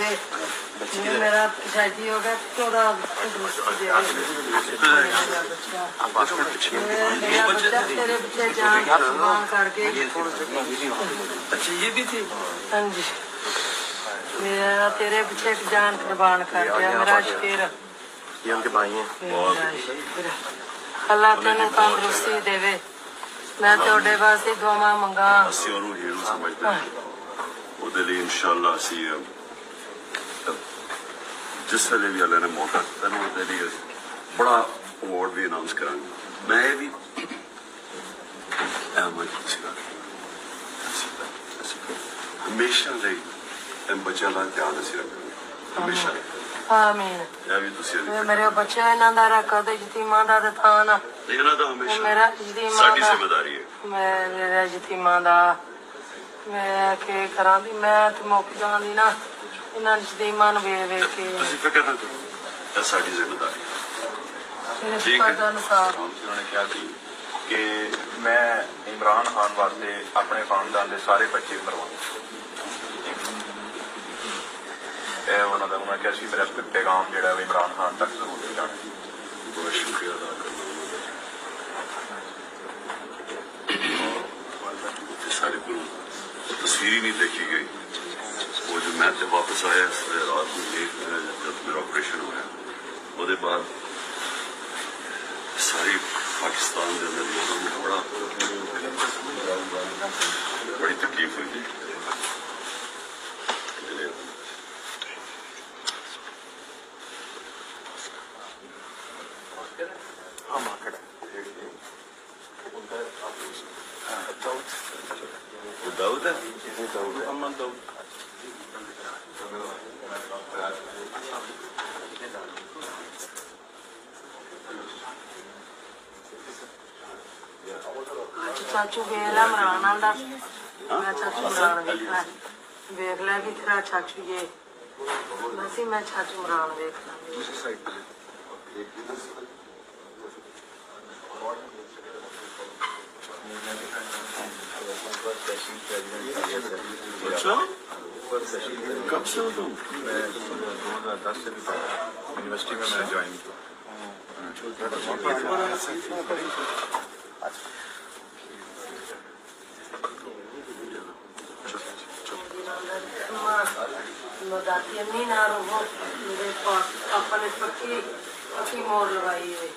देवे। मेरा शादी हो गया 14 तेरे बच्चे जान कुर्बान करके। अच्छा ये भी थी। हाँ जी मेरा तेरे बच्चे जान कुर्बान कर दिया मेरा शेर। ये उनके भाई हैं। अल्लाह तेन तंदुरुस्ती देवे। मैं थोड़े वास्ते दुआ मंगा। ਅਸੀਂ ਉਹਨੂੰ ਹੀਰੋ ਸਮਝਦੇ ਹਾਂ ਉਹਦੇ ਲਈ ਇਨਸ਼ਾਅੱਲਾ ਅਸੀਂ ਜਿਸ ਵੇਲੇ ਵੀ ਅੱਲਾ ਨੇ ਮੌਕਾ ਦਿੱਤਾ ਨਾ ਉਹਦੇ ਲਈ ਬੜਾ ਅਵਾਰਡ ਵੀ ਅਨਾਉਂਸ ਕਰਾਂਗੇ ਮੈਂ ਇਹ ਵੀ ਹਮੇਸ਼ਾ ਲਈ ਬੱਚਿਆਂ ਦਾ ਧਿਆਨ ਅਸੀਂ ਰੱਖਾਂਗੇ ਹਮੇਸ਼ਾ आमीन। मेरे बच्चे इन्हां दा रखा ते यतीमां दा ते थां ना ਇਹਨਾਂ ਦਾ ਹਮੇਸ਼ਾ मेरा यतीमां ਸਾਡੀ दा ਜ਼ਿੰਮੇਵਾਰੀ ਹੈ मेरे यतीमां दा मैं के करां दी मैं ते मुक जांदी ना इन्हां यतीमां नूं वेख वेख के। ਤੁਸੀਂ ਫਿਕਰ ਨਾ ਕਰੋ ਇਹ ਸਾਡੀ ਜ਼ਿੰਮੇਵਾਰੀ ਹੈ मेरे पुत्तर दा इंसाफ। उन्होंने क्या की कि मैं इमरान खान वास्ते अपने खानदान के सारे बच्चे मरवाऊं। उन्होंने क्या मेरा पैगाम जो इमरान खान तक जरूर जाना। बहुत शुक्रिया अदा करना सारे को तस्वीर ही नहीं देखी गई वो जो मैं जब वापस आया रात में जब मेरा ऑपरेशन होया वो बाद सारी पाकिस्तान के अंदर लोगों में बड़ी तकलीफ हुई थी। दाऊद है मोहम्मद दाऊद चाचू वेला इमरान आंदा मैं चाचू इमरान वेखना वेख लिया कि तेरा चाचू ये बस मैं चाचू इमरान वेखना। अच्छा कब से हो तुम? मैं 2010 से भी यूनिवर्सिटी में मैंने ज्वाइन किया। दादी अम्मी ना रो मेरे पास पापा ने पक्की मोर लगाई है।